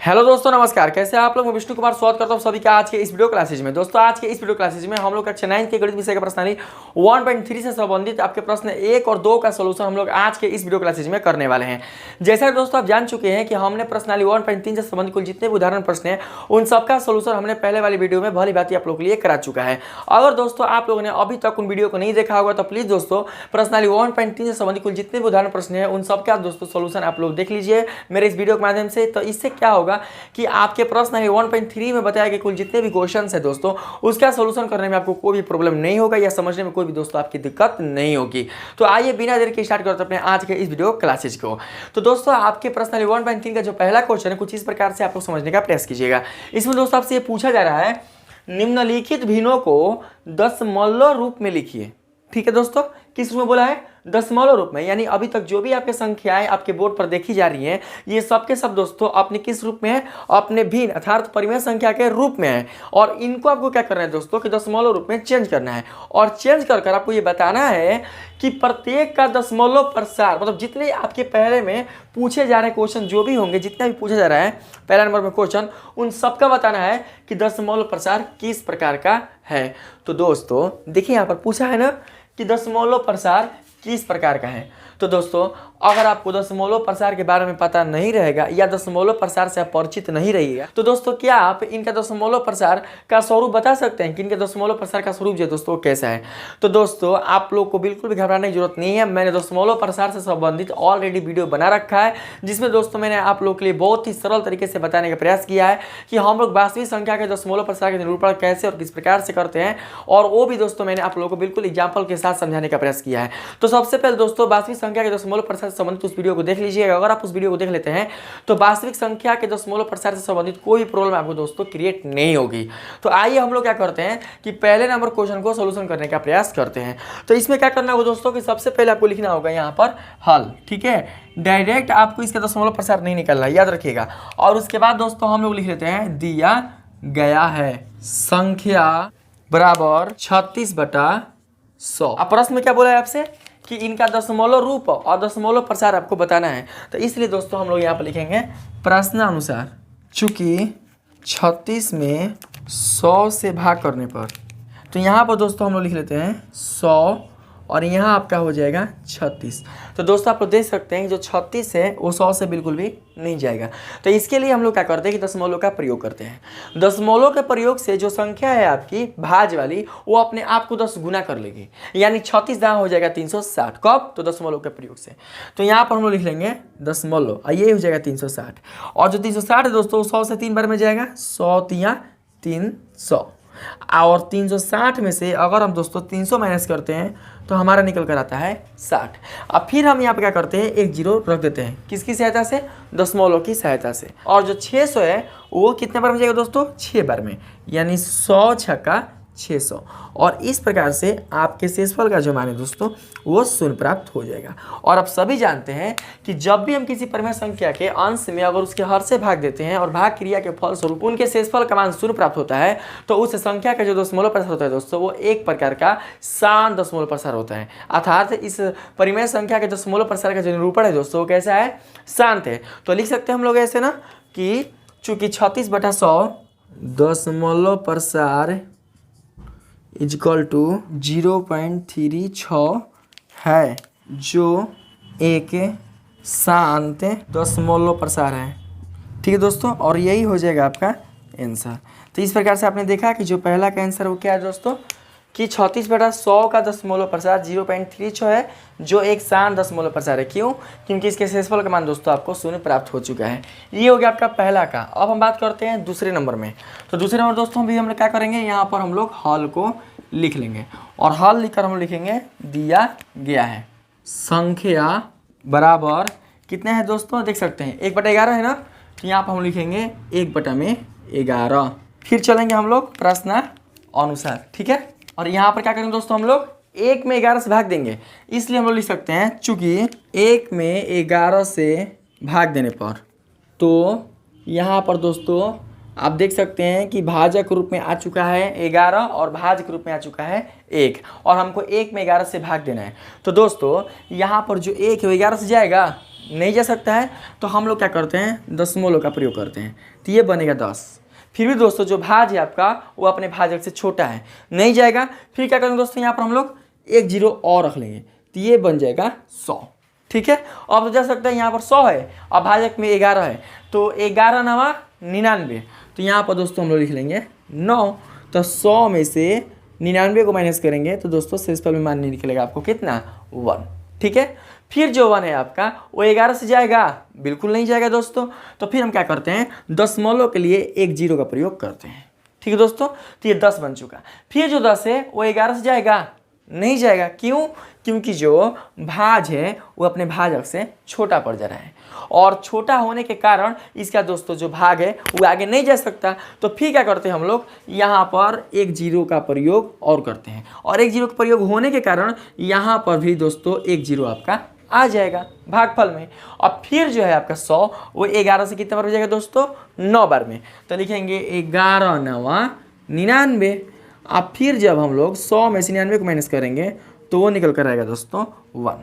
Hello दोस्तों, नमस्कार। कैसे हैं आप लोग? मैं विष्णु कुमार स्वागत करता हूं सभी का आज के इस वीडियो क्लासेज में। दोस्तों, आज के इस वीडियो क्लासेज में हम लोग कक्षा 9 के गणित विषय का प्रश्नावली 1.3 से संबंधित आपके प्रश्न 1 और 2 का सॉल्यूशन हम लोग आज के इस वीडियो क्लासेज में करने वाले हैं। जैसा कि दोस्तों आप जान चुके हैं कि हमने प्रश्नावली 1.3 से संबंधित कुल जितने भी उदाहरण प्रश्न हैं उन सबका सॉल्यूशन हमने पहले वाली वीडियो में भली भांति आप लोगों के लिए करा चुका है। अगर दोस्तों आप लोगों ने अभी तक उन वीडियो को नहीं देखा होगा तो प्लीज दोस्तों प्रश्नावली 1.3 से संबंधित कुल जितने भी उदाहरण प्रश्न हैं उन सबका दोस्तों सॉल्यूशन आप लोग देख लीजिए मेरे इस वीडियो के माध्यम से। तो इससे क्या होगा कि आपके प्रश्न है 1.3 में बताया गया कुल जितने भी क्वेश्चंस है दोस्तों उसका सॉल्यूशन करने में आपको कोई भी प्रॉब्लम नहीं होगा या समझने में कोई भी दोस्तों आपकी दिक्कत नहीं होगी। तो आइए बिना देर के स्टार्ट करते हैं अपने आज के इस वीडियो क्लासेज को। तो दोस्तों आपके प्रश्न 1.3 का जो पहला क्वेश्चन है कुछ इस प्रकार से आप लोग समझने का प्रयास कीजिएगा। इसमें दोस्तों आपसे ये पूछा जा रहा है निम्नलिखित भिन्नों को दशमलव रूप में लिखिए। ठीक है दोस्तों, किस रूप में बोला है? दशमलव रूप में। यानी अभी तक जो भी आपके संख्याएं आपके बोर्ड पर देखी जा रही हैं ये सबके सब दोस्तों अपने किस रूप में है? अपने भिन्न अर्थात परिमेय संख्या के रूप में है। और इनको आपको क्या करना है दोस्तों कि दशमलव रूप में चेंज करना है। और चेंज कर आपको ये बताना है कि प्रत्येक का दशमलव प्रसार, मतलब जितने आपके पहले में पूछे जा रहे क्वेश्चन जो भी होंगे, जितना भी पूछा जा रहा है पहला नंबर में क्वेश्चन, उन सबका बताना है कि दशमलव प्रसार किस प्रकार का है। तो दोस्तों देखिए यहाँ पर पूछा है ना कि दशमलव प्रसार किस प्रकार का है। तो दोस्तों अगर आपको दशमलव प्रसार के बारे में पता नहीं रहेगा या दशमलव प्रसार से आप परिचित नहीं रहिएगा तो दोस्तों क्या आप इनका दशमलव प्रसार का स्वरूप बता सकते हैं कि इनके दशमलव प्रसार का स्वरूप जो दोस्तों कैसा है? तो दोस्तों आप लोग को बिल्कुल भी घबराने की जरूरत नहीं है। मैंने दशमलव प्रसार से संबंधित ऑलरेडी वीडियो बना रखा है जिसमें दोस्तों मैंने आप लोग के लिए बहुत ही सरल तरीके से बताने का प्रयास किया है कि हम लोग वास्तविक संख्या के दशमलव प्रसार के निरूपण कैसे और किस प्रकार से करते हैं। और वो भी दोस्तों मैंने आप लोगों को बिल्कुल एग्जाम्पल के साथ समझाने का प्रयास किया है। तो सबसे पहले दोस्तों वास्तविक संख्या के दशमलव प्रसार से संबंधित उस वीडियो को देख लीजिएगा। अगर आप उस वीडियो को देख लेते हैं तो वास्तविक संख्या के दशमलव प्रसार से संबंधित कोई प्रॉब्लम आपको दोस्तों क्रिएट नहीं होगी। तो आइए हम लोग क्या करते हैं कि पहले नंबर क्वेश्चन को सॉल्यूशन करने का प्रयास करते हैं। तो इसमें क्या करना होगा दोस्तों कि सबसे पहले आपको लिखना होगा यहाँ पर हल। ठीक है, डायरेक्ट आपको इसका दशमलव प्रसार नहीं निकलना है, याद रखिएगा। और उसके बाद दोस्तों हम लोग लिख लेते हैं दिया गया है संख्या बराबर 36/100। अब प्रश्न में क्या बोला है आपसे कि इनका दशमलव रूप और दशमलव प्रसार आपको बताना है। तो इसलिए दोस्तों हम लोग यहाँ पर लिखेंगे प्रश्नानुसार चूंकि 36 में 100 से भाग करने पर, तो यहाँ पर दोस्तों हम लोग लिख लेते हैं 100 और यहाँ आपका हो जाएगा 36। तो दोस्तों आप लोग देख सकते हैं कि जो 36 है वो 100 से बिल्कुल भी नहीं जाएगा। तो इसके लिए हम लोग क्या करते हैं कि दशमलव का प्रयोग करते हैं। दशमलव के प्रयोग से जो संख्या है आपकी भाज वाली वो अपने आप को 10 गुना कर लेगी, यानी 36 दाँ हो जाएगा 360। कब? तो दशमलव के प्रयोग से। तो यहाँ पर हम लोग लिख लेंगे दशमलव, ये हो जाएगा 360। और जो 360 है दोस्तों 100 से 3 बार में जाएगा, 100 तिया 300। और 360 में से अगर हम दोस्तों 300 माइनस करते हैं तो हमारा निकल कर आता है 60। अब फिर हम यहाँ पे क्या करते हैं, एक जीरो रख देते हैं, किसकी सहायता से? दशमलव की सहायता से। और जो 600 है वो कितने बार में जाएगा दोस्तों? 6 बार में, यानी 100 छक्का 600। और इस प्रकार से आपके शेषफल का जो मान है दोस्तों वो शून्य प्राप्त हो जाएगा। और आप सभी जानते हैं कि जब भी हम किसी परिमेय संख्या के अंश में अगर उसके हर से भाग देते हैं और भाग क्रिया के फलस्वरूप उनके शेषफल का मान शून्य प्राप्त होता है तो उस संख्या का जो दशमलव प्रसार होता है दोस्तों वो एक प्रकार का शांत दशमलव प्रसार होता है। अर्थात इस परिमेय संख्या के दशमलव प्रसार का जो निरूपण है दोस्तों वो कैसा है? शांत है। तो लिख सकते हैं हम लोग ऐसे ना कि चूंकि 36/100 दशमलव प्रसार इजकल टू 0.36 है जो एक शांत दशमलव प्रसार है। ठीक है दोस्तों, और यही हो जाएगा आपका आंसर। तो इस प्रकार से आपने देखा कि जो पहला का आंसर वो क्या है दोस्तों कि 36/100 का दशमलव प्रसार 0.36 है जो एक शांत दशमलव प्रसार है। क्यों? क्योंकि इसके शेषफल का मान दोस्तों आपको शून्य प्राप्त हो चुका है। ये हो गया आपका पहला का। अब हम बात करते हैं दूसरे नंबर में। तो दूसरे नंबर दोस्तों भी हम लोग क्या करेंगे, यहाँ पर हम लोग हल को लिख लेंगे और हल लिखकर हम लिखेंगे दिया गया है संख्या बराबर कितने हैं दोस्तों? देख सकते हैं 1/11 है ना, तो यहाँ पर हम लिखेंगे 1/11। फिर चलेंगे हम लोग प्रश्न अनुसार। ठीक है, और यहाँ पर क्या करेंगे दोस्तों हम लोग 1 में 11 से भाग देंगे, इसलिए हम लोग लिख सकते हैं चूंकि 1 में 11 से भाग देने पर, तो यहाँ पर दोस्तों आप देख सकते हैं कि भाजक रूप में आ चुका है 11 और भाजक रूप में आ चुका है 1 और हमको 1 में 11 से भाग देना है। तो दोस्तों यहाँ पर जो 1 है वो 11 से जाएगा नहीं जा सकता है तो हम लोग क्या करते हैं, दशमलव का प्रयोग करते हैं, तो ये बनेगा 10। फिर भी दोस्तों जो भाज्य है आपका वो अपने भाजक से छोटा है, नहीं जाएगा। फिर क्या करेंगे दोस्तों, यहाँ पर हम लोग एक जीरो और रख लेंगे, तो ये बन जाएगा 100। ठीक है, अब तो जा सकता है यहाँ पर 100 है और भाजक में 11 है, तो 11 नवा 99। तो यहाँ पर दोस्तों हम लोग लिख लेंगे 9। तो 100 में से 99 को माइनस करेंगे तो दोस्तों शेषफल में मान नहीं निकलेगा आपको कितना, 1। ठीक है, फिर जो 1 है आपका वो 11 से जाएगा, बिल्कुल नहीं जाएगा दोस्तों। तो फिर हम क्या करते हैं, दशमलव के लिए एक जीरो का प्रयोग करते हैं। ठीक है दोस्तों, तो ये 10 बन चुका। फिर जो 10 है वो 11 से जाएगा, नहीं जाएगा। क्यों, क्योंकि जो भाज है वो अपने भाजक से छोटा पड़ जा रहा है, और छोटा होने के कारण इसका दोस्तों जो भाग है वो आगे नहीं जा सकता। तो फिर क्या करते हैं हम लोग, यहाँ पर एक जीरो का प्रयोग और करते हैं, और एक जीरो का प्रयोग होने के कारण यहाँ पर भी दोस्तों एक जीरो आपका आ जाएगा भागफल में। और फिर जो है आपका 100 वो 11 से कितने बार हो जाएगा दोस्तों, 9 बार में। तो लिखेंगे 11 9 99। अब फिर जब हम लोग 100 में से 99 को माइनस करेंगे तो वो निकल कर आएगा दोस्तों 1।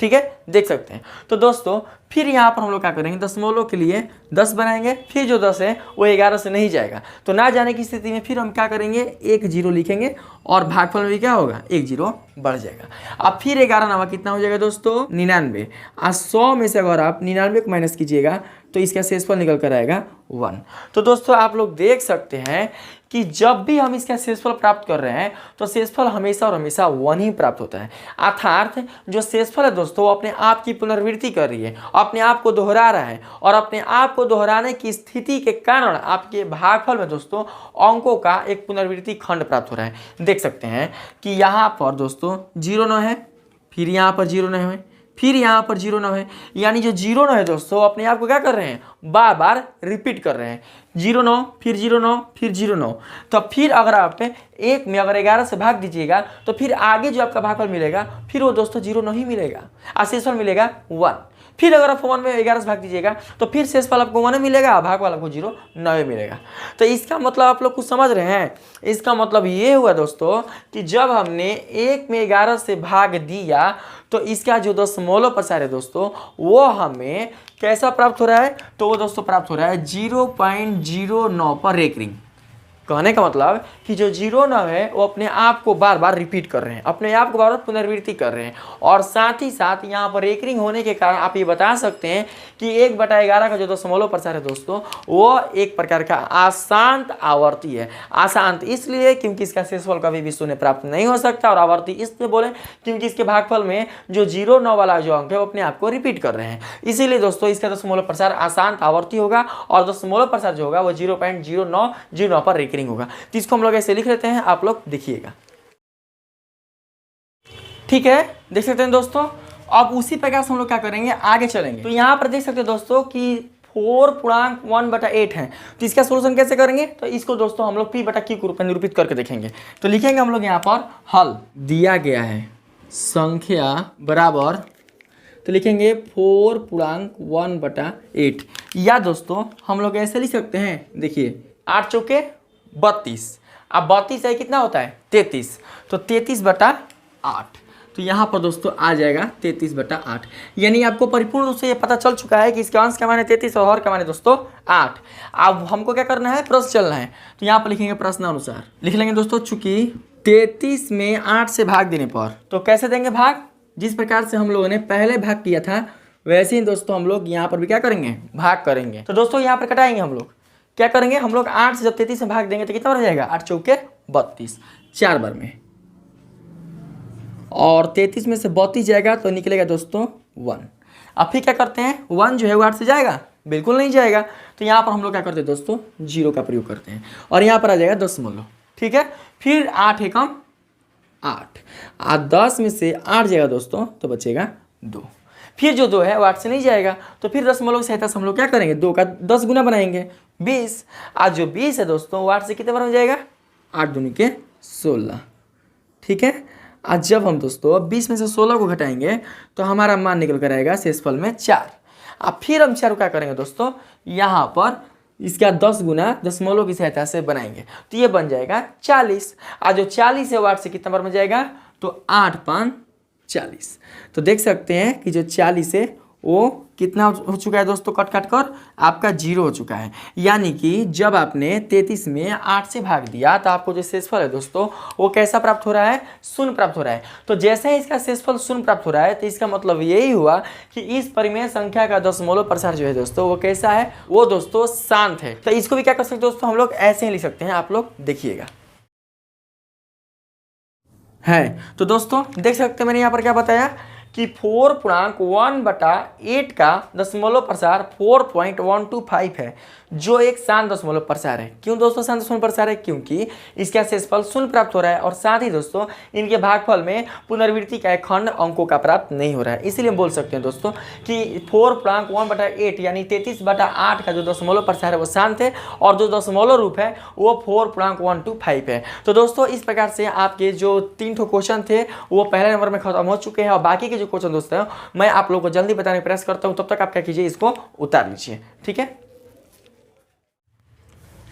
ठीक है, देख सकते हैं। तो दोस्तों फिर यहाँ पर हम लोग क्या करेंगे, दशमलव के लिए 10 बनाएंगे। फिर जो 10 है वो 11 से नहीं जाएगा, तो ना जाने की स्थिति में फिर हम क्या करेंगे, एक जीरो लिखेंगे और भागफल में भी क्या होगा, एक जीरो बढ़ जाएगा। अब फिर 11 नवा कितना हो जाएगा दोस्तों, 99। आज 100 में से अगर आप 99 को माइनस कीजिएगा तो इसका शेषफल निकल कर आएगा 1। तो दोस्तों आप लोग देख सकते हैं कि जब भी हम इसका शेषफल प्राप्त कर रहे हैं तो शेषफल हमेशा और हमेशा 1 ही प्राप्त होता है। अर्थात जो शेषफल है दोस्तों वो अपने आप की पुनरावृत्ति कर रही है, अपने आप को दोहरा रहा है, और अपने आप को दोहराने की स्थिति के कारण आपके भागफल में दोस्तों अंकों का एक पुनरावृत्ति खंड प्राप्त हो रहा है। देख सकते हैं कि यहाँ पर दोस्तों 0 9 है, फिर यहाँ पर 0 9 है, फिर यहाँ पर 0 9 है, यानी जो 0 9 है दोस्तों अपने आप को क्या कर रहे हैं, बार बार रिपीट कर रहे हैं। 0 9 फिर 0 9 फिर 0 9। तो फिर अगर आप एक में अगर 11 से भाग दीजिएगा तो फिर आगे जो आपका भागफल मिलेगा फिर वो दोस्तों 0 9 ही मिलेगा, और शेषफल मिलेगा 1। फिर अगर आप 1 में 11 से भाग दीजिएगा तो फिर शेषफल आपको 1 मिलेगा, भागफल आपको 0 9 मिलेगा। तो इसका मतलब आप लोग कुछ समझ रहे हैं, इसका मतलब ये हुआ दोस्तों कि जब हमने 1 में 11 से भाग दिया तो इसका जो दशमलव प्रसार है दोस्तों वो हमें कैसा प्राप्त हो रहा है, तो वो दोस्तों प्राप्त हो रहा है 0.09 पर रेकरिंग। कहने का मतलब कि जो 0 9 है वो अपने आप को बार बार रिपीट कर रहे हैं, अपने आप को बार बार पुनरावृत्ति कर रहे हैं, और साथ ही साथ यहाँ पर रेकरिंग होने के कारण आप ये बता सकते हैं कि 1/11 का जो दशमलव प्रसार है दोस्तों वो एक प्रकार का अशांत आवर्ती है। अशांत इसलिए क्योंकि इसका शेषफल कभी भी शून्य प्राप्त नहीं हो सकता, और आवर्ती इसलिए बोले क्योंकि इसके भागफल में जो 0 9 वाला जो अंक है वो अपने आप को रिपीट कर रहे हैं। इसीलिए दोस्तों इसका दशमलव प्रसार अशांत आवर्ती होगा, और दशमलव प्रसार जो होगा वो 0.0909 पर रेकरिंग होगा। तो इसको हम लोग ऐसे लिख लेते हैं, आप लोग देखिएगा। ठीक है, देख सकते हैं दोस्तों। अब उसी प्रकार से हम लोग क्या करेंगे, आगे चलेंगे। तो यहाँ पर देख सकते हैं दोस्तों कि 4.1/8 है, तो इसका सोल्यूशन कैसे करेंगे, तो इसको दोस्तों हम लोग p बटा q के रूप में निरूपित करके देखेंगे। तो लिखेंगे हम लोग यहाँ पर हल दिया गया है संख्या बराबर, तो लिखेंगे 4.1/8, या दोस्तों हम लोग ऐसे लिख सकते हैं, देखिए 8 चौके 32, अब 32 है कितना होता है 33, तो 33/8। तो यहाँ पर दोस्तों आ जाएगा 33/8, यानी आपको परिपूर्ण रूप से ये पता चल चुका है कि इसके अंश का माने 33 और हर का माने दोस्तों 8। अब हमको क्या करना है, प्रश्न चलना है। तो यहाँ पर लिखेंगे प्रश्न अनुसार, लिख लेंगे दोस्तों, चूंकि 33 में 8 से भाग देने पर, तो कैसे देंगे भाग, जिस प्रकार से हम लोगों ने पहले भाग किया था वैसे ही दोस्तों हम लोग यहाँ पर भी क्या करेंगे, भाग करेंगे। तो दोस्तों यहाँ पर कटाएंगे हम लोग, क्या करेंगे हम लोग 8 से जब 33 में भाग देंगे तो कितना बार जाएगा, 8 चौके 32, 4 बार में, और 33 में से 32 जाएगा तो निकलेगा दोस्तों 1। अब फिर क्या करते हैं, 1 जो है वो 8 से जाएगा, बिल्कुल नहीं जाएगा। तो यहाँ पर हम लोग क्या करते हैं दोस्तों, 0 का प्रयोग करते हैं, और यहाँ पर आ जाएगा दशमलव। ठीक है, फिर 8 एकम 8, 10 में से 8 जाएगा दोस्तों तो बचेगा 2। फिर जो 2 है वो 8 से नहीं जाएगा, तो फिर दशमलव की सहायता से हम लोग क्या करेंगे, 2 का 10 गुना बनाएंगे 20। आज जो 20 है दोस्तों वो 8 से कितने बार हो जाएगा, 8 दूनी के 16। ठीक है, आज जब हम दोस्तों 20 में से 16 को घटाएंगे तो हमारा मान निकल कर आएगा शेषफल में 4। अब फिर हम 4 को क्या करेंगे दोस्तों, यहाँ पर इसका 10 गुना दशमलव की सहायता से बनाएंगे, तो ये बन जाएगा 40। आज जो 40 है वो 8 से कितने बार में जाएगा, तो 8 5 40। तो देख सकते हैं कि जो 40 है वो कितना हो चुका है दोस्तों, कट कट कर आपका 0 हो चुका है। यानी कि जब आपने 33 में 8 से भाग दिया तो आपको जो शेषफल है दोस्तों वो कैसा प्राप्त हो रहा है, शून्य प्राप्त हो रहा है। तो जैसे ही इसका शेषफल शून्य प्राप्त हो रहा है तो इसका मतलब यही हुआ कि इस परिमेय संख्या का दशमलव प्रसार जो है दोस्तों वो कैसा है, वो दोस्तों शांत है। तो इसको भी क्या कर सकते हैं दोस्तों, हम लोग ऐसे ही लिख सकते हैं, आप लोग देखिएगा है। तो दोस्तों देख सकते हैं मैंने यहाँ पर क्या बताया कि 4.1/8 का दशमलव प्रसार 4.125 है, जो एक शांत दशमलव प्रसार है। क्यों दोस्तों शांत दशमलव प्रसार है, क्योंकि इसका शेषफल शून्य प्राप्त हो रहा है और साथ ही दोस्तों इनके भागफल में पुनरावृत्ति का एक खंड अंकों का प्राप्त नहीं हो रहा है। इसीलिए हम बोल सकते हैं दोस्तों कि 4.1/8 यानी 33/8 का जो दशमलव प्रसार है वो शांत है और जो दशमलव रूप है वो 4.125 है। तो दोस्तों इस प्रकार से आपके जो 3 क्वेश्चन थे वो पहले नंबर में खत्म हो चुके हैं और बाकी के जो क्वेश्चन दोस्तों मैं आप लोगों को जल्दी बताने का प्रयास करता हूं, तब तक आप क्या कीजिए, इसको उतार लीजिए, ठीक है।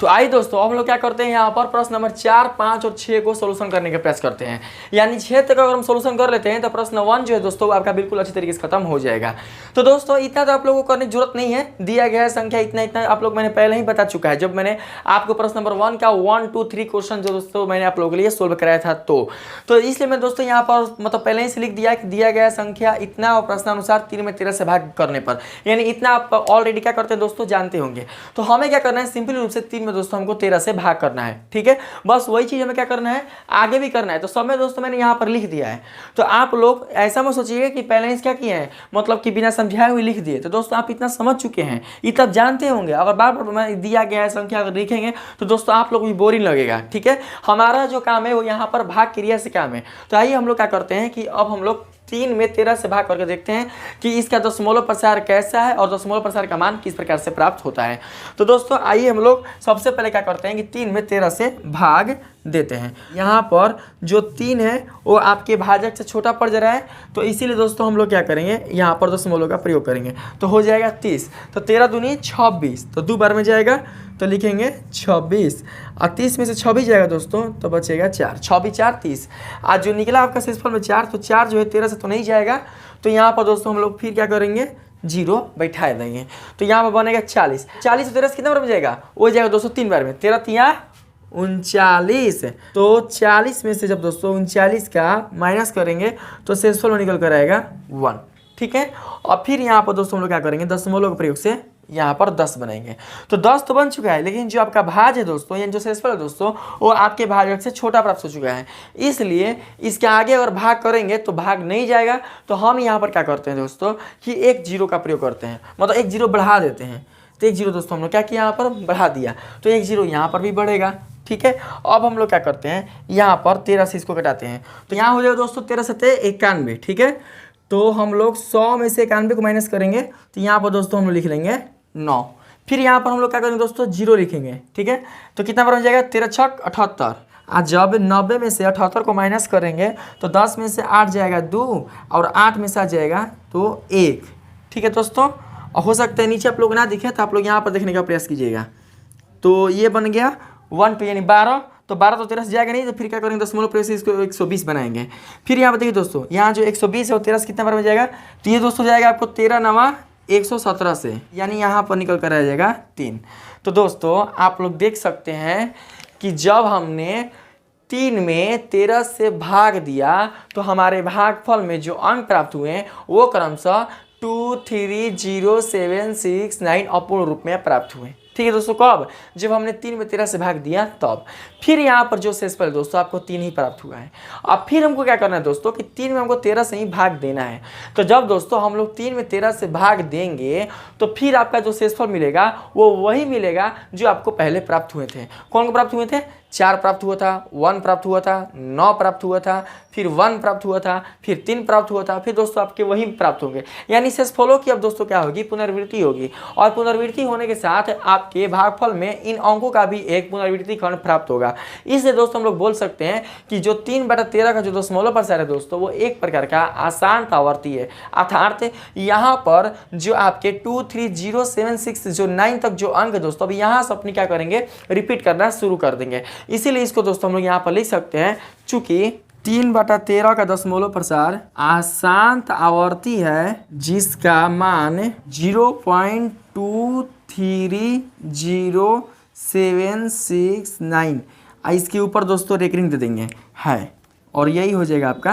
तो आइए दोस्तों अब हम लोग क्या करते हैं, यहाँ पर प्रश्न नंबर 4, 5 और 6 को सोल्यूशन करने का प्रयास करते हैं। यानी 6 तक अगर हम सोल्यूशन कर लेते हैं तो प्रश्न 1 जो है दोस्तों आपका बिल्कुल अच्छी तरीके से खत्म हो जाएगा। तो दोस्तों इतना तो आप लोगों को करने की जरूरत नहीं है, दिया गया है संख्या इतना इतना आप लोग मैंने पहले ही बता चुका है जब मैंने आपको प्रश्न नंबर 1 का 1, 2, 3 क्वेश्चन जो दोस्तों मैंने आप लोगों के लिए सोल्व कराया था। तो इसलिए मैं दोस्तों यहाँ पर मतलब पहले ही से लिख दिया कि दिया गया संख्या इतना और प्रश्नानुसार 3 में 13 से भाग करने पर, यानी इतना आप ऑलरेडी क्या करते हैं दोस्तों जानते होंगे। तो हमें क्या करना है, सिंपल रूप से 3 में दोस्तों हमको 13 से भाग करना है, ठीक है। बस वही चीज हमें क्या करना है, आगे भी करना है। तो सब में दोस्तों मैंने यहाँ पर लिख दिया है। तो आप लोग ऐसा मत सोचिए कि पहले ही क्या किए हैं, मतलब कि बिना समझाए हुए लिख दिए। तो दोस्तों आप इतना समझ चुके हैं, इतना जानते होंगे। अगर बार बार दिया गया है संख्या अगर लिखेंगे तो दोस्तों आप लोग भी बोरिंग लगेगा, ठीक है। हमारा जो काम है वो यहाँ पर भाग क्रिया से काम है। तो आइए हम लोग क्या करते हैं कि अब हम लोग 3 में 13 से भाग करके देखते हैं कि इसका दशमलव प्रसार कैसा है और दशमलव प्रसार का मान किस प्रकार से प्राप्त होता है। तो दोस्तों आइए हम लोग सबसे पहले क्या करते हैं कि 3 में 13 से भाग देते हैं। यहाँ पर जो 3 है वो आपके भाजक से छोटा पड़ जा रहा है, तो इसीलिए दोस्तों हम लोग क्या करेंगे, यहाँ पर दशमलव का प्रयोग करेंगे। तो हो जाएगा 30, तो 13 दूनी 26, तो 2 बार में जाएगा तो लिखेंगे 26 और 30 में से 26 जाएगा दोस्तों तो बचेगा 4, 26 4 30। आज जो निकला आपका शेषफल में 4, तो 4 जो है 13 से तो नहीं जाएगा। तो यहाँ पर दोस्तों हम लोग फिर क्या करेंगे, 0 बैठा देंगे। तो यहाँ पर बनेगा 40, 40 से 13 कितना बार में जाएगा, वो जाएगा दोस्तों 3 बार में, 13 तिया 39। तो 40 में से जब दोस्तों 39 का माइनस करेंगे तो शेषफल में निकल कर आएगा 1, ठीक है। और फिर यहाँ पर दोस्तों हम लोग क्या करेंगे, दशमलव के प्रयोग से यहाँ पर 10 बनाएंगे। तो 10 तो बन चुका है, लेकिन जो आपका भाज है दोस्तों, यानी जो शेषफल है दोस्तों वो आपके भाजक से छोटा प्राप्त हो चुका है। इसलिए इसके आगे अगर भाग करेंगे तो भाग नहीं जाएगा। तो हम यहाँ पर क्या करते हैं दोस्तों कि एक 0 का प्रयोग करते हैं, मतलब एक 0 बढ़ा देते हैं। तो एक 0 दोस्तों हम लोग क्या किया, यहाँ पर बढ़ा दिया, तो एक 0 यहाँ पर भी बढ़ेगा, ठीक है। अब हम लोग क्या करते हैं, यहाँ पर 13 से इसको घटाते हैं। तो यहाँ हो जाएगा दोस्तों 13 सत्ते 91, ठीक है। तो हम लोग 100 में से 91 को माइनस करेंगे तो यहाँ पर दोस्तों हम लोग लिख लेंगे 9। फिर यहाँ पर हम लोग क्या करेंगे दोस्तों, 0 लिखेंगे, ठीक है। तो कितना बार हो जाएगा, 13 छक 78। आज जब 90 में से 78 को माइनस करेंगे तो 10 में से 8 जाएगा 2 और 8 में से आ जाएगा तो 1, ठीक है दोस्तों। और हो सकता है नीचे आप लोग ना दिखे तो आप लोग यहाँ पर देखने का प्रयास कीजिएगा। तो ये बन गया 1 2 यानी 12। तो 12 तो 13 से जाएगा नहीं, तो फिर क्या करेंगे, दशमलव प्रयोग से इसको 120 बनाएंगे। फिर यहाँ पर देखिए दोस्तों, यहाँ जो 120 है वो 13 से कितना बार में जाएगा, तो ये दोस्तों जाएगा आपको 13 9 117 से, यानी यहाँ पर निकल कर आ जाएगा 3। तो दोस्तों आप लोग देख सकते हैं कि जब हमने 3 में 13 से भाग दिया तो हमारे भागफल में जो अंक प्राप्त हुए वो क्रमशः 2 3 0 7 6 9 अपूर्ण रूप में प्राप्त हुए, ठीक है दोस्तों। कब, जब हमने 3 में 13 से भाग दिया तब। फिर यहाँ पर जो शेषफल दोस्तों आपको 3 ही प्राप्त हुआ है। अब फिर हमको क्या करना है दोस्तों कि 3 में हमको 13 से ही भाग देना है। तो जब दोस्तों हम लोग 3 में 13 से भाग देंगे तो फिर आपका जो शेषफल मिलेगा वो वही मिलेगा जो आपको पहले प्राप्त हुए थे। कौन को प्राप्त हुए थे, 4 प्राप्त हुआ था, 1 प्राप्त हुआ था, 9 प्राप्त हुआ था, फिर 1 प्राप्त हुआ था, फिर 3 प्राप्त हुआ था, फिर दोस्तों आपके वही प्राप्त होंगे। यानी शेषफलों की अब दोस्तों क्या होगी, पुनरावृत्ति होगी। और पुनरावृत्ति होने के साथ आपके भागफल में इन अंकों का भी एक पुनरावृत्ति खंड प्राप्त होगा। इसलिए दोस्तों हम लोग बोल सकते हैं कि जो 3/13 का जो दशमलव प्रसार है दोस्तों वो एक प्रकार का आसान आवर्ती है। अर्थात यहाँ पर जो आपके 2 3 0 7 6 जो 9 तक जो अंक है दोस्तों, अभी यहाँ से अपनी क्या करेंगे, रिपीट करना शुरू कर देंगे। इसीलिए इसको दोस्तों हम लोग यहाँ पर लिख सकते हैं, चूंकि 3/13 का दशमलव प्रसार अशांत आवर्ती है जिसका मान 0.230769। इसके ऊपर दोस्तों रेकरिंग दे देंगे है, और यही हो जाएगा आपका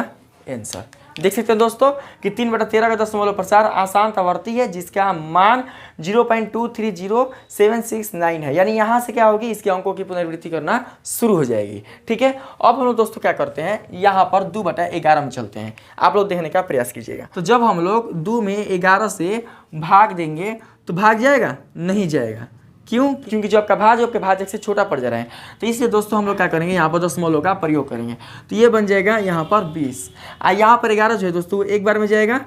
आंसर। देख सकते हैं दोस्तों कि 3/13 का दशमलव प्रसार अशांत आवर्ती है जिसका मान 0.230769 है। यानी यहाँ से क्या होगी, इसके अंकों की पुनरावृत्ति करना शुरू हो जाएगी। ठीक है, अब हम लोग दोस्तों क्या करते हैं, यहाँ पर 2/11 में चलते हैं। आप लोग देखने का प्रयास कीजिएगा। तो जब हम लोग 2 में 11 से भाग देंगे तो भाग जाएगा, नहीं जाएगा। क्यों? क्योंकि जो आपका भाज्य आपके भाजक से छोटा पड़ जा रहा है। तो इसलिए दोस्तों हम लोग क्या करेंगे, यहाँ पर दशमलव का प्रयोग करेंगे। तो ये बन जाएगा यहाँ पर 20, यहाँ पर 11 जो है दोस्तों एक बार में जाएगा,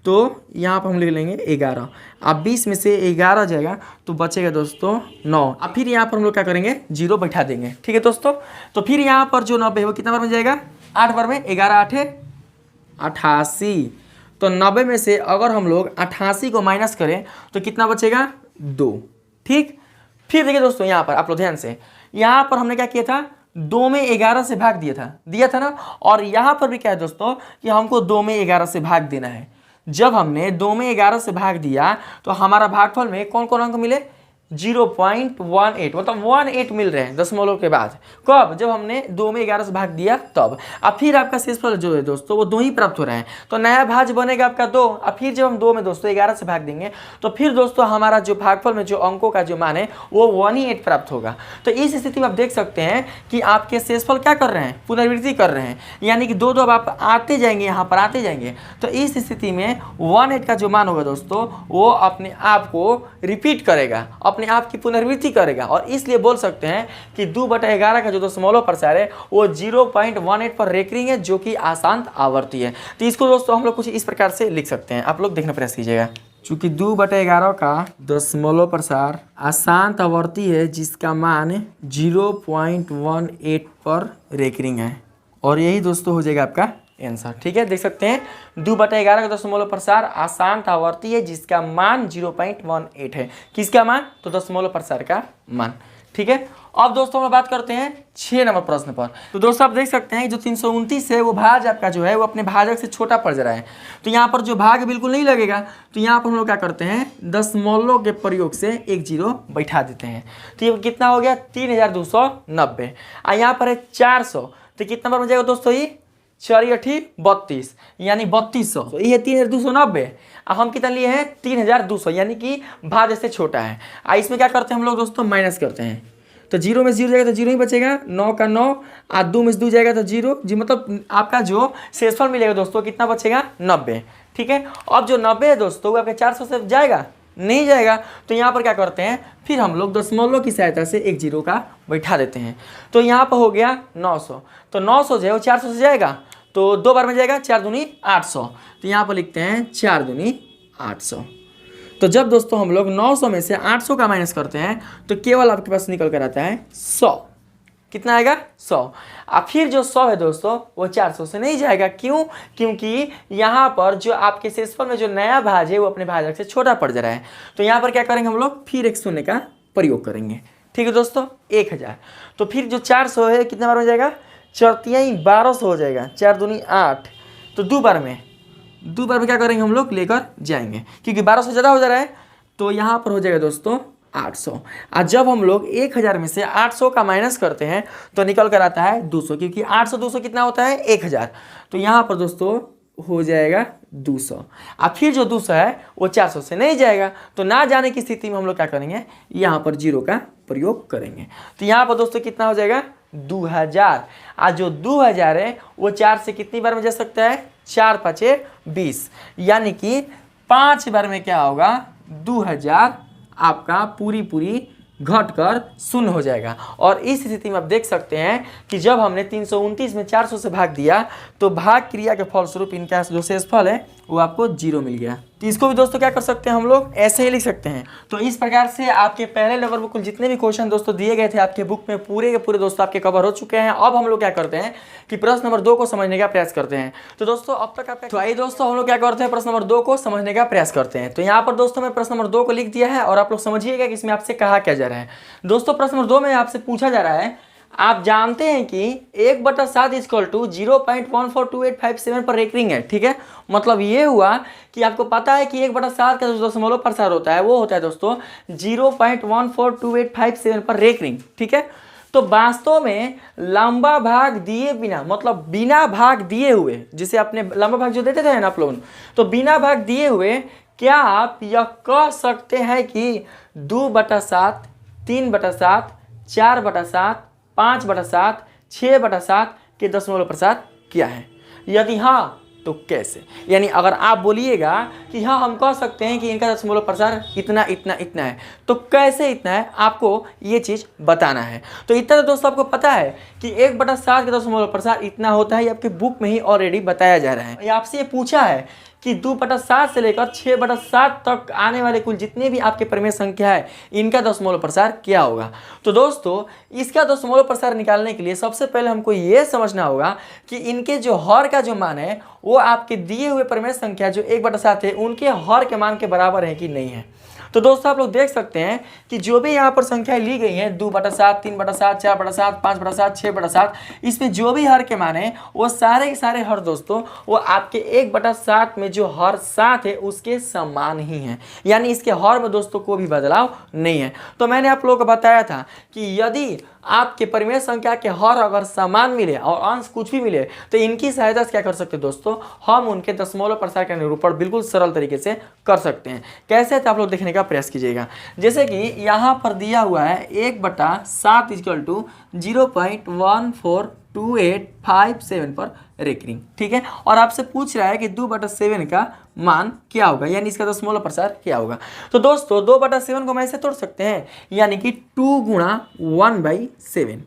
तो यहाँ पर हम लिख लेंगे 11। अब 20 में से 11 जाएगा तो बचेगा दोस्तों 9। अब फिर यहाँ पर हम लोग क्या करेंगे, 0 बैठा देंगे। ठीक है दोस्तों, तो फिर यहाँ पर जो 90 है वो कितना बार में जाएगा, 8 बार में। 11 8 88। तो 90 में से अगर हम लोग 88 को माइनस करें तो कितना बचेगा, 2। ठीक, फिर देखिए दोस्तों यहाँ पर आप लोग ध्यान से, यहाँ पर हमने क्या किया था, 2 में 11 से भाग दिया था ना। और यहाँ पर भी क्या है दोस्तों कि हमको 2 में 11 से भाग देना है। जब हमने 2 में 11 से भाग दिया तो हमारा भागफल में कौन कौन अंक मिले, 0.18, मतलब 18 मिल रहे हैं दशमलव के बाद। कब? जब हमने 2 में 11 से भाग दिया तब। अब फिर आपका शेषफल जो है दोस्तों वो 2 ही प्राप्त हो रहा है, तो नया भाज्य बनेगा आपका 2। अब फिर जब हम 2 में दोस्तों 11 से भाग देंगे तो फिर दोस्तों हमारा जो भागफल में जो अंकों का जो मान है वो 18 प्राप्त होगा। तो इस स्थिति में आप देख सकते हैं कि आपके शेषफल क्या कर रहे हैं, पुनरावृत्ति कर रहे हैं। यानी कि 2 अब आप आते जाएंगे, यहाँ पर आते जाएंगे। तो इस स्थिति में 18 का जो मान होगा दोस्तों वो अपने आप को रिपीट करेगा, अपने आप की पुनरावृत्ति करेगा। और इसलिए बोल सकते हैं कि 2/11 का जो दशमलव प्रसार है वो 0.18 पर रेकरिंग है, जो कि अशांत आवर्ती है। तो इसको दोस्तों हम लोग कुछ इस प्रकार से लिख सकते हैं, आप लोग देखना प्रयास कीजिएगा। चूंकि 2/11 का दशमलव प्रसार अशांत आवर्ती है जिसका मान 0.18 पर रेकरिंग है, और यही दोस्तों हो जाएगा आपका आंसर। ठीक है, देख सकते हैं 2/11 का दशमलव प्रसार अशांत आवर्ती है जिसका मान 0.18 है। किसका मान? तो दशमलव प्रसार का मान। ठीक है, अब दोस्तों हम लोग बात करते हैं 6 नंबर प्रश्न पर। तो दोस्तों आप देख सकते हैं जो 329 है वो भाज आपका जो है वो अपने भाजक से छोटा पड़ जा रहा है। तो यहाँ पर जो भाग बिल्कुल नहीं लगेगा, तो यहाँ पर हम लोग क्या करते हैं, दशमलव के प्रयोग से एक 0 बैठा देते हैं। तो ये कितना हो गया, 3290। यहाँ पर है 400, तो कितना बार हो जाएगा दोस्तों, ये 4 8 32, यानी 3200। तो ये 3290। हम कितना लिए हैं, 3200, यानी कि भाज्य से छोटा है। इसमें क्या करते हैं हम लोग दोस्तों, माइनस करते हैं। तो 0 में 0 जाएगा तो 0 ही बचेगा, 9 का 9, 2 में 2 जाएगा तो 0 जी, मतलब आपका जो शेषफल मिलेगा दोस्तों कितना बचेगा, 90। ठीक है, अब जो 90 है दोस्तों वो आपके 400 से जाएगा, नहीं जाएगा। तो यहाँ पर क्या करते हैं, फिर हम लोग दशमलव की सहायता से एक 0 का बैठा देते हैं। तो यहाँ पर हो गया 900, तो 900 जो है वो 400 से जाएगा, तो 2 बार में जाएगा, 4 दूनी 800। तो यहाँ पर लिखते हैं 4 दूनी 800। तो जब दोस्तों हम लोग 900 में से 800 का माइनस करते हैं तो केवल आपके पास निकल कर आता है 100। कितना आएगा, 100। अब फिर जो 100 है दोस्तों वो 400 से नहीं जाएगा। क्यों? क्योंकि यहाँ पर जो आपके शेषफल में जो नया भाज है वो अपने भाजक से छोटा पड़ जा रहा है। तो यहाँ पर क्या करेंगे हम लोग, फिर एक शून्य का प्रयोग करेंगे। ठीक है दोस्तों, 1000। तो फिर जो 400 है कितने बार हो जाएगा, 4 तिहाई 1200 हो जाएगा, 4 दूनी 8। तो 2 बार में क्या करेंगे हम लोग, लेकर जाएंगे, क्योंकि 1200 ज़्यादा हो जा रहा है। तो यहाँ पर हो जाएगा दोस्तों 800। और जब हम लोग 1000 में से 800 का माइनस करते हैं तो निकल कर आता है 200, क्योंकि 800 200 कितना होता है, 1000। तो यहाँ पर दोस्तों हो जाएगा 200। अब फिर जो 200 है वो 400 से नहीं जाएगा, तो ना जाने की स्थिति में हम लोग क्या करेंगे, यहाँ पर 0 का प्रयोग करेंगे। तो यहाँ पर दोस्तों कितना हो जाएगा, 2000। आज जो 2000 है वो 4 से कितनी बार में जा सकता है, 4 5 20, यानी कि 5 बार में क्या होगा, 2000 आपका पूरी घट कर शून्य हो जाएगा। और इस स्थिति में आप देख सकते हैं कि जब हमने 329 में 400 से भाग दिया तो भाग क्रिया के फलस्वरूप इनका जो शेषफल है वो आपको 0 मिल गया। तो इसको भी दोस्तों क्या कर सकते हैं हम लोग, ऐसे ही लिख सकते हैं। तो इस प्रकार से आपके पहले लेवल में कुल जितने भी क्वेश्चन दोस्तों दिए गए थे आपके बुक में पूरे के पूरे दोस्तों आपके कवर हो चुके हैं। अब हम लोग क्या करते हैं कि प्रश्न नंबर 2 को समझने का प्रयास करते हैं। तो दोस्तों अब तक आपका, तो आइए दोस्तों हम लोग क्या करते हैं, प्रश्न नंबर 2 को समझने का प्रयास करते हैं। तो यहाँ पर दोस्तों मैं प्रश्न नंबर 2 को लिख दिया है और आप लोग समझिएगा कि इसमें आपसे कहा क्या जा रहा है। दोस्तों प्रश्न नंबर 2 में आपसे पूछा जा रहा है, आप जानते हैं कि 1/7 इक्वल टू 0.142857 पर रेकरिंग है। ठीक है, मतलब ये हुआ कि आपको पता है कि 1/7 का जो दशमलव प्रसार होता है वो होता है दोस्तों 0.142857 पर रेकरिंग। ठीक है, तो वास्तव में लंबा भाग दिए बिना, मतलब बिना भाग दिए हुए, जिसे अपने लंबा भाग जो देते थे ना आप लोग, तो बिना भाग दिए हुए क्या आप यह कह सकते हैं कि 2/7, 3/7, 4/7, 5/7, 6/7 के दशमलव प्रसार क्या है? यदि हाँ तो कैसे? यानी अगर आप बोलिएगा कि हाँ हम कह सकते हैं कि इनका दशमलव प्रसार इतना इतना इतना है, तो कैसे इतना है आपको ये चीज़ बताना है। तो इतना तो दोस्तों आपको पता है कि 1/7 का दशमलव प्रसार इतना होता है, ये आपके बुक में ही ऑलरेडी बताया जा रहा है। ये आपसे ये पूछा है कि 2/7 से लेकर 6/7 तक आने वाले कुल जितने भी आपके परिमेय संख्या है इनका दशमलव प्रसार क्या होगा। तो दोस्तों इसका दशमलव प्रसार निकालने के लिए सबसे पहले हमको ये समझना होगा कि इनके जो हर का जो मान है वो आपके दिए हुए परिमेय संख्या जो 1/7 है उनके हर के मान के बराबर है कि नहीं है। तो दोस्तों आप लोग देख सकते हैं कि जो भी यहाँ पर संख्याएं ली गई हैं 2/7, 3/7, 4/7, 5/7, 6/7, इसमें जो भी हर के मान है वो सारे के सारे हर दोस्तों वो आपके 1/7 में जो हर 7 है उसके समान ही हैं, यानी इसके हर में दोस्तों कोई भी बदलाव नहीं है। तो मैंने आप लोगों को बताया था कि यदि आपके परिमेय संख्या के हर अगर समान मिले और अंश कुछ भी मिले तो इनकी सहायता से क्या कर सकते हैं दोस्तों, हम उनके दशमलव प्रसार का निरूपण बिल्कुल सरल तरीके से कर सकते हैं। कैसे तो आप लोग देखने का प्रयास कीजिएगा। जैसे कि यहाँ पर दिया हुआ है 1/7 इक्वल टू 0.142857 पर रेकरिंग। ठीक है, और आपसे पूछ रहा है कि 2/7 का मान क्या होगा, यानी इसका दशमलव प्रसार क्या होगा। तो दोस्तों 2/7 को हम ऐसे तोड़ सकते हैं, यानी कि 2 गुणा 1/7,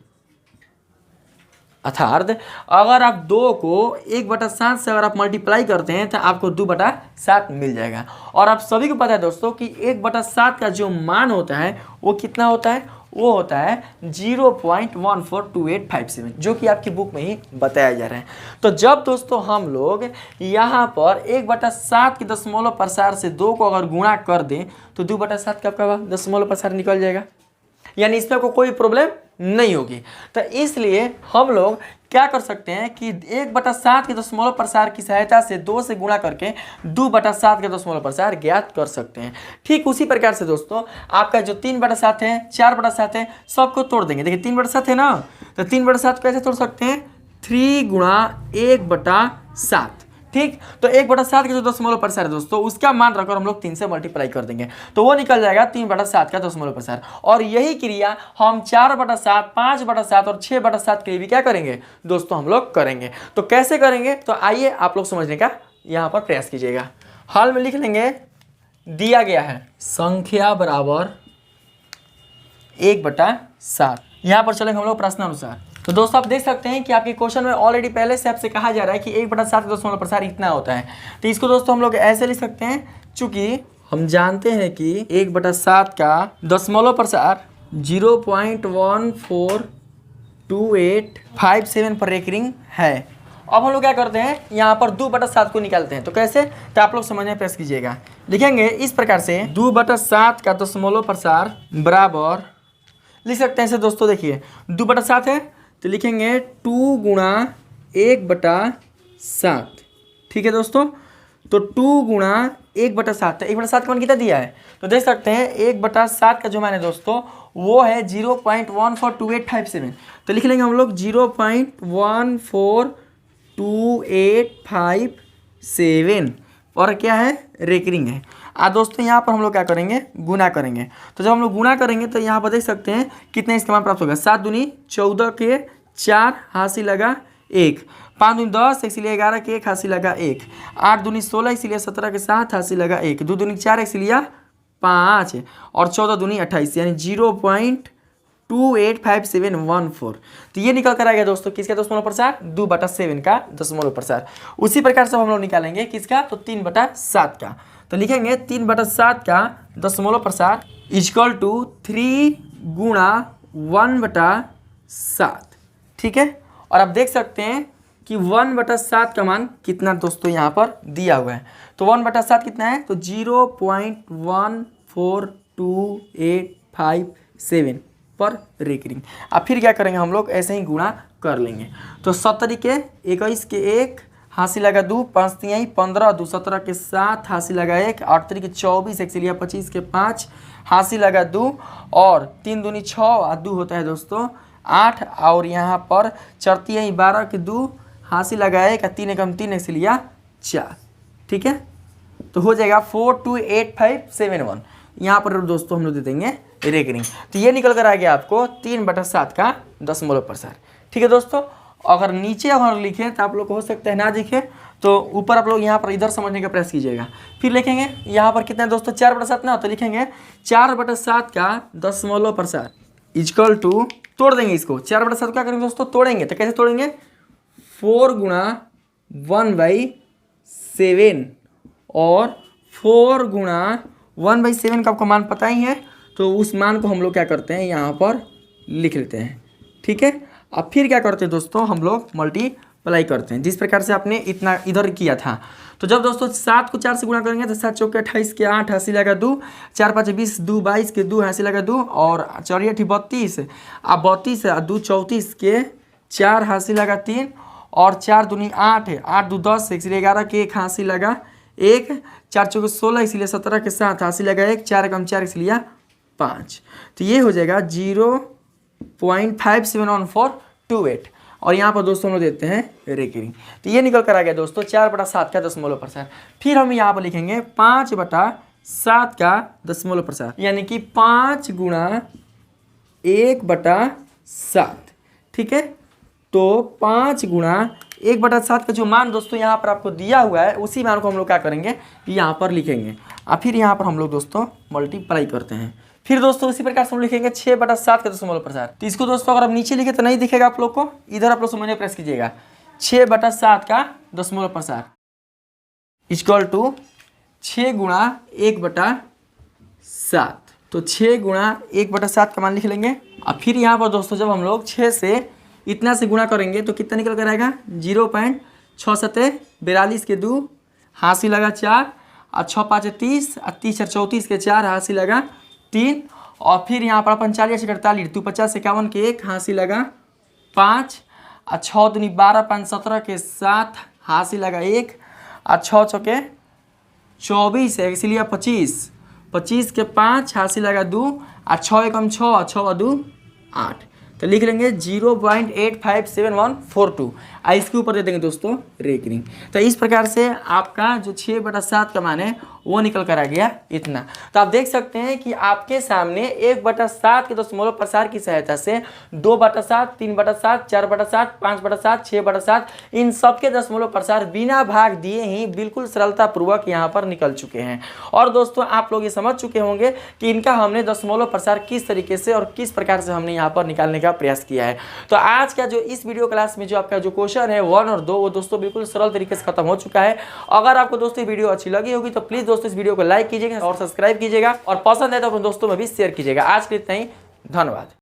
अर्थात अगर आप 2 को 1/7 से अगर आप मल्टीप्लाई करते हैं तो आपको 2/7 मिल जाएगा। और आप सभी को पता है दोस्तों कि 1/7 का जो मान होता है वो कितना होता है, वो होता है 0.142857, जो कि आपकी बुक में ही बताया जा रहा है। तो जब दोस्तों हम लोग यहाँ पर 1/7 के दशमलव प्रसार से 2 को अगर गुणा कर दें तो 2/7 का आपका दशमलव प्रसार निकल जाएगा, यानी इसमें आपको कोई प्रॉब्लम नहीं होगी। तो इसलिए हम लोग क्या कर सकते हैं कि 1/7 के दशमलव प्रसार की सहायता से 2 से गुणा करके 2/7 के दशमलव प्रसार ज्ञात कर सकते हैं। ठीक उसी प्रकार से दोस्तों आपका जो 3/7 है, 4/7 है, सबको तोड़ देंगे। देखिए 3/7 है ना, तो 3/7 कैसे तोड़ सकते हैं, 3 गुणा 1/7। ठीक, तो 1/7 के जो दशमलव प्रसार है दोस्तों उसका मान रखकर हम लोग 3 से मल्टीप्लाई कर देंगे तो वो निकल जाएगा 3/7 का दशमलव प्रसार। और यही क्रिया हम 4/7, 5/7 और 6/7 के लिए भी क्या करेंगे दोस्तों, हम लोग करेंगे। तो कैसे करेंगे, तो आइए आप लोग समझने का यहाँ पर प्रयास कीजिएगा। हल में लिख लेंगे, दिया गया है संख्या बराबर 1/7। यहाँ पर चलेंगे हम लोग प्रश्नानुसार। तो दोस्तों आप देख सकते हैं कि आपके क्वेश्चन में ऑलरेडी पहले से आपसे कहा जा रहा है कि 1/7 का दशमलव प्रसार इतना होता है। तो इसको दोस्तों हम लोग ऐसे लिख सकते हैं, चूंकि हम जानते हैं कि 1/7 का दशमलव प्रसार 0.142857 पर रेकरिंग है। अब हम लोग क्या करते हैं, यहाँ पर 2/7 को निकालते हैं। तो कैसे, तो आप लोग समझने प्रयास कीजिएगा। लिखेंगे इस प्रकार से, 2/7 का दशमलव प्रसार बराबर लिख सकते हैं ऐसे दोस्तों, देखिए 2/7 है तो लिखेंगे 2 गुणा 1/7। ठीक है दोस्तों, तो 2 गुणा 1/7, तो 1/7 का मान कितना दिया है, तो देख सकते हैं 1/7 का जो मान है दोस्तों वो है 0.142857। तो लिख लेंगे हम लोग 0.142857 और क्या है, रेकरिंग है। दोस्तों यहाँ पर हम लोग क्या करेंगे, गुना करेंगे। तो जब हम लोग गुना करेंगे तो यहाँ पर देख सकते हैं कितने इसका मान प्राप्त होगा, 7 दूनी 14 के 4 हासिल लगा 1, 5 दूनी 10 इसलिए 11 के 1 हासिल लगा 1, 8 दूनी 16 इसलिए 17 के 7 हासिल लगा 1, 2 दूनी 4 इसलिए 5 और 14 दूनी 28, यानी 0.285714। तो ये निकल कर आएगा दोस्तों किसका दशमलव प्रसार, 2/7 का दशमलव प्रसार। उसी प्रकार से हम लोग निकालेंगे किसका, तो 3/7 का। तो लिखेंगे 3/7 का दशमलव प्रसार इक्वल टू 3 गुणा 1/7। ठीक है, और आप देख सकते हैं कि 1/7 का मान कितना दोस्तों यहाँ पर दिया हुआ है। तो 1/7 कितना है, तो 0.142857 पर रेकरिंग। अब फिर क्या करेंगे हम लोग, ऐसे ही गुणा कर लेंगे। तो 70 के 21 के 1 हासिल लगा 2, 5 तिहाई 15, 2 17 के 7 हासिल लगा 1, 8 3 के 24, 1 से लिया 25 के 5 हासिल लगा 2 और 3 दूनी 6 और 2 होता है दोस्तों 8 और यहाँ पर 4 तिहाई 12 के 2 हासिल लगा 1, 3 एकम 3 से लिया 4। ठीक है, तो हो जाएगा 428571। यहाँ पर दोस्तों हम लोग दे देंगे रेकरिंग। तो ये निकल कर आ गया आपको 3/7 का दशमलव प्रसार। ठीक है दोस्तों, अगर नीचे अगर लिखें तो आप लोग हो सकता है ना दिखे, तो ऊपर आप लोग यहाँ पर इधर समझने का प्रयास कीजिएगा। फिर लिखेंगे यहाँ पर कितना है दोस्तों 4/7 ना, तो लिखेंगे 4/7 का दशमलव प्रसार इजकल टू, तोड़ देंगे इसको 4/7 क्या करेंगे दोस्तों, तोड़ेंगे। तो कैसे तोड़ेंगे, 4 गुणा 1/7 और 4 गुणा 1/7 का आपको मान पता ही है, तो उस मान को हम लोग क्या करते हैं यहाँ पर लिख लेते हैं। ठीक है, अब फिर क्या करते हैं दोस्तों, हम लोग मल्टीप्लाई करते हैं जिस प्रकार से आपने इतना इधर किया था। तो जब दोस्तों 7 को 4 से गुणा करेंगे तो 7 चौके 28 के 8 हासिल लगा 2, 4 5 20, 2 22 के 2 हासिल लगा 2 और 4 8 32, अब 32 2 34 के 4 हासिल लगा 3 और 4 दूनी 8 है, 8 2 10, 1 से 11 के 1 हासिल लगा 1, 4 चौके 16, इसलिए 17 के 7 हासिल लगा 1, 4 एकम 4 इसलिए 5। तो ये हो जाएगा 0.571428 और यहाँ पर दोस्तों हम लोग देते हैं रेकरिंग। तो ये निकल कर आ गया दोस्तों 4/7 का दशमलव प्रसार। फिर हम यहाँ पर लिखेंगे 5/7 का दशमलव प्रसार, यानी कि 5 गुणा 1/7। ठीक है, तो 5 गुणा 1/7 का जो मान दोस्तों यहाँ पर आपको दिया हुआ है, उसी मान को हम लोग क्या करेंगे यहाँ पर लिखेंगे और फिर यहाँ पर हम लोग दोस्तों मल्टीप्लाई करते हैं। फिर दोस्तों उसी प्रकार से हम लिखेंगे 6/7 का दशमलव प्रसार। तो इसको दोस्तों अगर आप नीचे लिखे तो नहीं दिखेगा आप लोग को, इधर आप लोग समझने का प्रयास कीजिएगा। 6/7 का दशमलव प्रसार इक्वल टू 6 गुणा 1/7। तो 6 गुणा 1/7 का मान लिख लेंगे। और फिर यहाँ पर दोस्तों जब हम लोग 6 से इतना से गुणा करेंगे तो कितना निकल कर आएगा, 0.6742 के 2 हासिल लगा 4 और 6 5 30 और 30 4 34 के 4 हासिल लगा 3 और फिर यहाँ पर 45 48 2 50 51 के 1 हासिल लगा 5 और 6 दूनी 12 5 17 के 7 हासिल लगा 1 और 6 चौके 24 है इसलिए 25 25 के 5 हासिल लगा 2 और 6 एकम 6 और 6 2 8। तो लिख लेंगे 0.857142 और इसके ऊपर दे देंगे दोस्तों रेकरिंग। तो इस प्रकार से आपका जो 6/7 का मान है वो निकल कर आ गया इतना। तो आप देख सकते हैं कि आपके सामने 1/7 के दशमलव प्रसार की सहायता से 2/7, 3/7, 4/7, 5/7, 6/7 इन सबके दशमलव प्रसार बिना भाग दिए ही बिल्कुल सरलतापूर्वक यहाँ पर निकल चुके हैं। और दोस्तों आप लोग ये समझ चुके होंगे कि इनका हमने दशमलव प्रसार किस तरीके से और किस प्रकार से हमने यहाँ पर निकालने का प्रयास किया है। तो आज का जो इस वीडियो क्लास में जो आपका जो क्वेश्चन है 1 और 2 वो दोस्तों बिल्कुल सरल तरीके से खत्म हो चुका है। अगर आपको दोस्तों वीडियो अच्छी लगी होगी तो प्लीज दोस्तों इस वीडियो को लाइक कीजिएगा और सब्सक्राइब कीजिएगा और पसंद है तो अपने दोस्तों में भी शेयर कीजिएगा। आज के लिए इतना ही, धन्यवाद।